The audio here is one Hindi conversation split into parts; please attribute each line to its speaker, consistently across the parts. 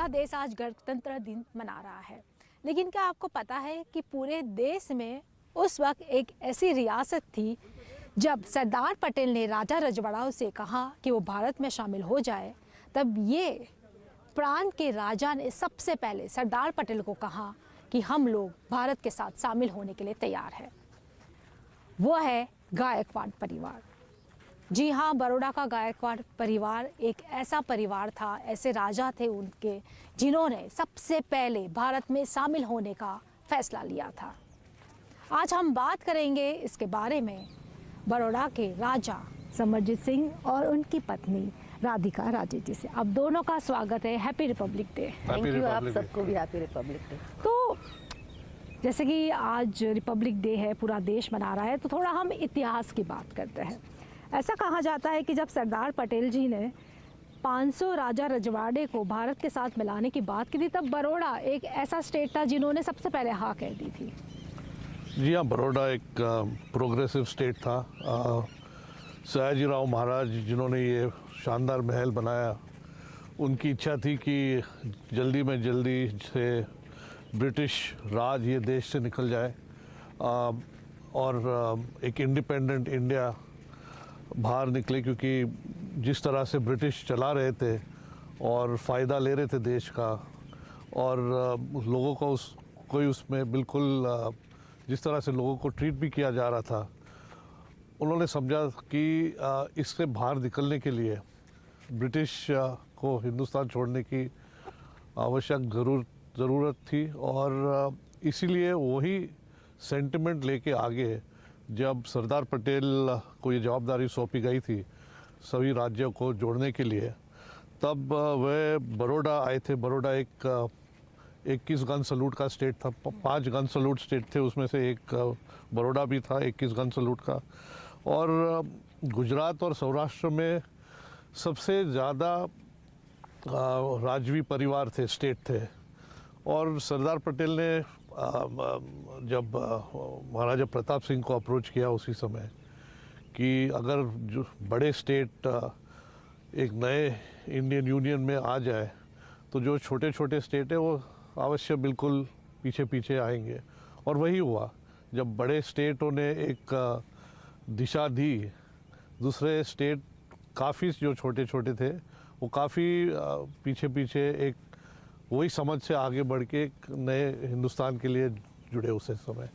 Speaker 1: देश आज गणतंत्र दिन मना रहा है, लेकिन क्या आपको पता है कि पूरे देश में उस वक्त एक ऐसी रियासत थी जब सरदार पटेल ने राजा रजवाड़ाओं से कहा कि वो भारत में शामिल हो जाए, तब ये प्रांत के राजा ने सबसे पहले सरदार पटेल को कहा कि हम लोग भारत के साथ शामिल होने के लिए तैयार हैं। वो है गायकवाड़ परिवार। जी हाँ, बड़ौदा का गायकवाड़ परिवार एक ऐसा परिवार था, ऐसे राजा थे उनके जिन्होंने सबसे पहले भारत में शामिल होने का फैसला लिया था। आज हम बात करेंगे इसके बारे में बड़ौदा के राजा समरजीत सिंह और उनकी पत्नी राधिका राजे जी से। आप दोनों का स्वागत है। Happy Republic day.
Speaker 2: Thank you, आप सबको भी हैप्पी रिपब्लिक डे।
Speaker 1: तो जैसे कि आज रिपब्लिक डे है, पूरा देश मना रहा है, तो थोड़ा हम इतिहास की बात करते हैं। ऐसा कहा जाता है कि जब सरदार पटेल जी ने 500 राजा रजवाड़े को भारत के साथ मिलाने की बात की थी, तब बड़ौदा एक ऐसा स्टेट था जिन्होंने सबसे पहले हाँ कह दी थी।
Speaker 3: जी हाँ, बड़ौदा एक प्रोग्रेसिव स्टेट था। सयाजीराव महाराज जिन्होंने ये शानदार महल बनाया, उनकी इच्छा थी कि जल्दी में जल्दी से ब्रिटिश राज ये देश से निकल जाए और एक इंडिपेंडेंट इंडिया बाहर निकले, क्योंकि जिस तरह से ब्रिटिश चला रहे थे और फ़ायदा ले रहे थे देश का, और लोगों को उसमें बिल्कुल जिस तरह से लोगों को ट्रीट भी किया जा रहा था, उन्होंने समझा कि इससे बाहर निकलने के लिए ब्रिटिश को हिंदुस्तान छोड़ने की आवश्यक ज़रूरत थी। और इसीलिए वही सेंटिमेंट लेके आगे जब सरदार पटेल को ये जवाबदारी सौंपी गई थी सभी राज्यों को जोड़ने के लिए, तब वे बड़ौदा आए थे। बड़ौदा एक 21 गन सैल्यूट का स्टेट था। 5 गन सैल्यूट स्टेट थे, उसमें से एक बड़ौदा भी था 21 गन सैल्यूट का। और गुजरात और सौराष्ट्र में सबसे ज़्यादा राजवी परिवार थे, स्टेट थे। और सरदार पटेल ने जब महाराजा प्रताप सिंह को अप्रोच किया उसी समय कि अगर जो बड़े स्टेट एक नए इंडियन यूनियन में आ जाए तो जो छोटे छोटे स्टेट है वो अवश्य बिल्कुल पीछे पीछे आएंगे। और वही हुआ, जब बड़े स्टेटों ने एक दिशा दी, दूसरे स्टेट काफ़ी जो छोटे छोटे थे वो काफ़ी पीछे पीछे एक वही समझ से आगे बढ़ के एक नए हिंदुस्तान के लिए जुड़े उस समय।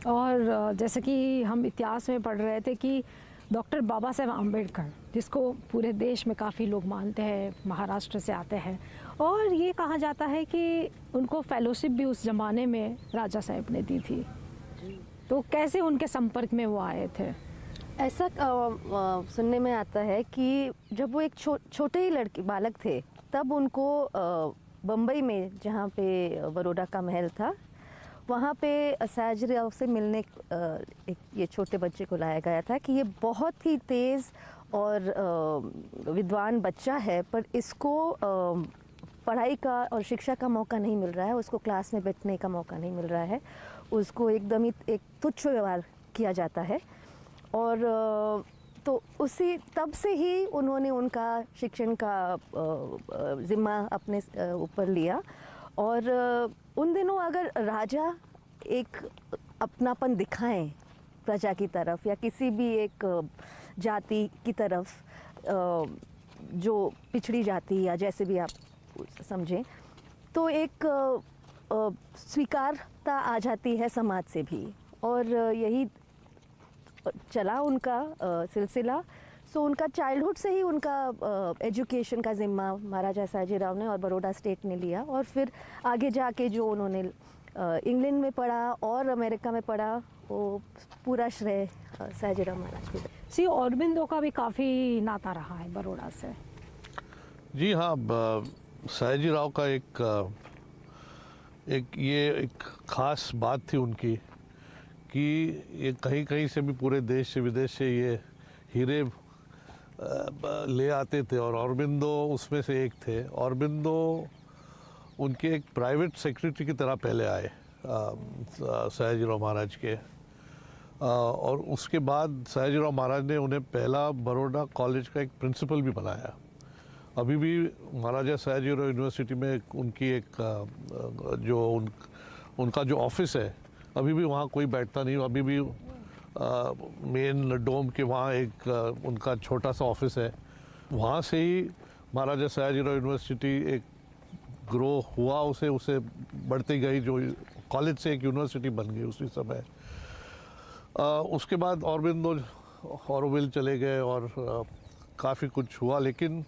Speaker 1: और जैसे कि हम इतिहास में पढ़ रहे थे कि डॉक्टर बाबा साहेब आम्बेडकर, जिसको पूरे देश में काफ़ी लोग मानते हैं, महाराष्ट्र से आते हैं, और ये कहा जाता है कि उनको फेलोशिप भी उस ज़माने में राजा साहब ने दी थी। तो कैसे उनके संपर्क में वो आए थे?
Speaker 2: ऐसा सुनने में आता है कि जब वो एक छोटे ही बालक थे, तब उनको बम्बई में, जहाँ पे बड़ौदा का महल था, वहाँ पे सयाजीराव से मिलने एक ये छोटे बच्चे को लाया गया था कि ये बहुत ही तेज़ और विद्वान बच्चा है, पर इसको पढ़ाई का और शिक्षा का मौका नहीं मिल रहा है, उसको क्लास में बैठने का मौका नहीं मिल रहा है, उसको एकदम ही एक तुच्छ व्यवहार किया जाता है। और तो उसी तब से ही उन्होंने उनका शिक्षण का ज़िम्मा अपने ऊपर लिया। और उन दिनों अगर राजा एक अपनापन दिखाएं प्रजा की तरफ या किसी भी एक जाति की तरफ, जो पिछड़ी जाति या जैसे भी आप समझें, तो एक स्वीकारता आ जाती है समाज से भी। और यही चला उनका सिलसिला। सो उनका चाइल्डहुड से ही उनका एजुकेशन का ज़िम्मा महाराजा सयाजीराव ने और बड़ौदा स्टेट ने लिया। और फिर आगे जाके जो उन्होंने इंग्लैंड में पढ़ा और अमेरिका में पढ़ा, वो पूरा श्रेय सयाजीराव महाराज को।
Speaker 1: सी औरबिंदो का भी काफ़ी नाता रहा है बड़ौदा से।
Speaker 3: जी हाँ, सयाजीराव का एक ख़ास बात थी उनकी कि ये कहीं कहीं से भी पूरे देश से विदेश से ये हीरे ले आते थे, और औरबिंदो उसमें से एक थे। औरबिंदो उनके एक प्राइवेट सेक्रेटरी की तरह पहले आए सयाजीराव महाराज के, और उसके बाद सयाजीराव महाराज ने उन्हें पहला बड़ौदा कॉलेज का एक प्रिंसिपल भी बनाया। अभी भी महाराजा सयाजीराव यूनिवर्सिटी में उनका जो ऑफिस है, अभी भी वहाँ कोई बैठता नहीं। अभी भी मेन डोम के वहाँ एक उनका छोटा सा ऑफिस है। वहाँ से ही महाराजा सयाजीराव यूनिवर्सिटी एक ग्रो हुआ, उसे बढ़ती गई, जो कॉलेज से एक यूनिवर्सिटी बन गई उसी समय। उसके बाद ऑरोबिंदो ऑरोविल चले गए और काफ़ी कुछ हुआ, लेकिन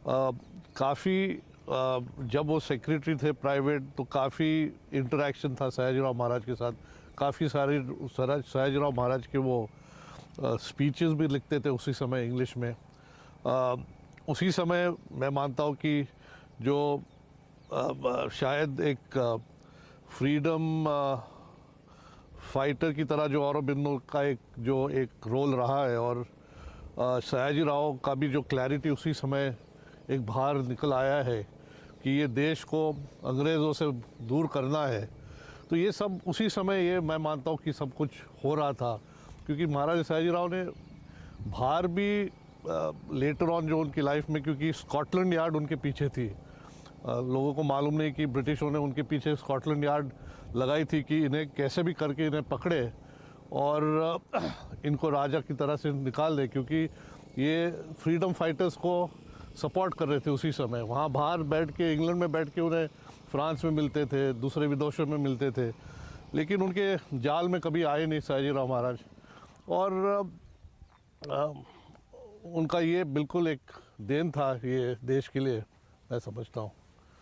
Speaker 3: काफ़ी जब वो सेक्रेटरी थे प्राइवेट, तो काफ़ी इंटरेक्शन था सयाजीराव महाराज के साथ। काफ़ी सारे सयाजीराव महाराज के वो स्पीचेस भी लिखते थे उसी समय इंग्लिश में। उसी समय मैं मानता हूँ कि जो शायद एक फ्रीडम फाइटर की तरह जो औरोबिंदो का एक रोल रहा है, और सयाजीराव का भी जो क्लैरिटी उसी समय एक बाहर निकल आया है कि ये देश को अंग्रेज़ों से दूर करना है, तो ये सब उसी समय ये मैं मानता हूँ कि सब कुछ हो रहा था। क्योंकि महाराजा सयाजीराव ने बाहर भी लेटर ऑन जो उनकी लाइफ में, क्योंकि स्कॉटलैंड यार्ड उनके पीछे थी, लोगों को मालूम नहीं कि ब्रिटिशों ने उनके पीछे स्कॉटलैंड यार्ड लगाई थी कि इन्हें कैसे भी करके इन्हें पकड़े और इनको राजा की तरह से निकाल दे, क्योंकि ये फ्रीडम फाइटर्स को सपोर्ट कर रहे थे उसी समय। वहाँ बाहर बैठ के, इंग्लैंड में बैठ के उन्हें फ्रांस में मिलते थे, दूसरे विदेशों में मिलते थे, लेकिन उनके जाल में कभी आए नहीं सयाजीराव महाराज। और उनका ये बिल्कुल एक देन था ये देश के लिए, मैं समझता हूँ।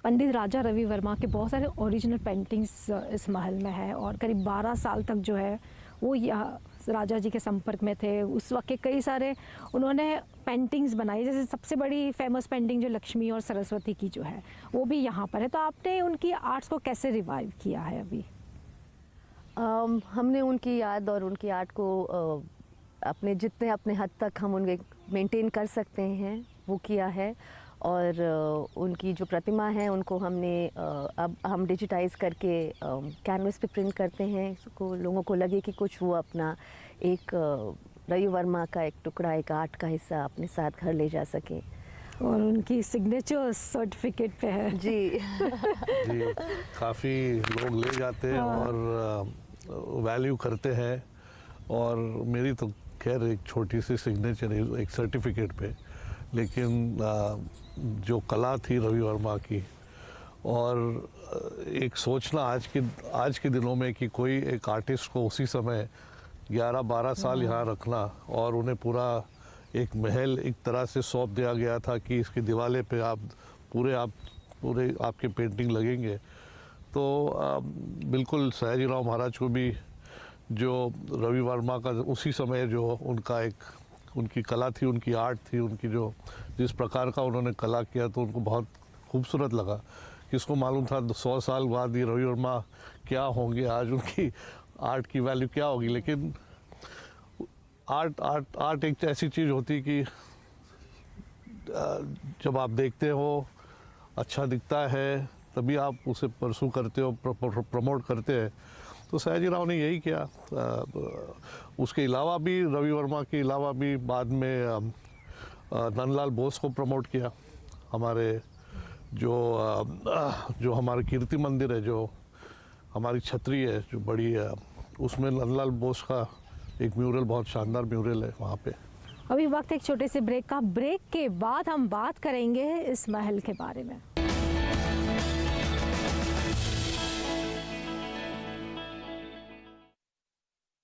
Speaker 1: पंडित राजा रवि वर्मा के बहुत सारे ओरिजिनल पेंटिंग्स इस महल में है, और करीब 12 साल तक जो है वो यहाँ राजा जी के संपर्क में थे। उस वक्त के कई सारे उन्होंने पेंटिंग्स बनाई, जैसे सबसे बड़ी फेमस पेंटिंग जो लक्ष्मी और सरस्वती की जो है वो भी यहाँ पर है। तो आपने उनकी आर्ट्स को कैसे रिवाइव किया है अभी?
Speaker 2: हमने उनकी याद और उनकी आर्ट को अपने हद तक हम उनके मेंटेन कर सकते हैं वो किया है। और उनकी जो प्रतिमा है उनको हमने अब हम डिजिटाइज करके कैनवस पे प्रिंट करते हैं, इसको लोगों को लगे कि कुछ वो अपना एक रवि वर्मा का एक टुकड़ा, एक आर्ट का हिस्सा अपने साथ घर ले जा सके।
Speaker 1: और उनकी सिग्नेचर सर्टिफिकेट पे है
Speaker 2: जी
Speaker 3: जी, काफ़ी लोग ले जाते हैं और वैल्यू करते हैं। और मेरी तो खैर एक छोटी सी सिग्नेचर है एक सर्टिफिकेट पे, लेकिन जो कला थी रवि वर्मा की, और एक सोचना आज के दिनों में कि कोई एक आर्टिस्ट को उसी समय 11-12 साल यहाँ रखना, और उन्हें पूरा एक महल एक तरह से सौंप दिया गया था कि इसकी दीवारें पे पूरे आपके पेंटिंग लगेंगे। तो बिल्कुल सयाजीराव महाराज को भी जो रवि वर्मा का उसी समय जो उनकी कला थी, उनकी आर्ट थी, उनकी जो जिस प्रकार का उन्होंने कला किया, तो उनको बहुत खूबसूरत लगा। किसको मालूम था 100 साल बाद ये रवि वर्मा क्या होंगे, आज उनकी आर्ट की वैल्यू क्या होगी। लेकिन आर्ट एक ऐसी चीज़ होती कि जब आप देखते हो अच्छा दिखता है तभी आप उसे परसू करते हो, प्रमोट करते हैं। तो सयाजीराव ने यही किया। उसके अलावा भी रवि वर्मा के अलावा भी बाद में नंदलाल बोस को प्रमोट किया। हमारे जो हमारे कीर्ति मंदिर है, जो हमारी छतरी है जो बड़ी है, उसमें नंदलाल बोस का एक म्यूरल, बहुत शानदार म्यूरल है वहाँ पे।
Speaker 1: अभी वक्त एक छोटे से ब्रेक का। ब्रेक के बाद हम बात करेंगे इस महल के बारे में।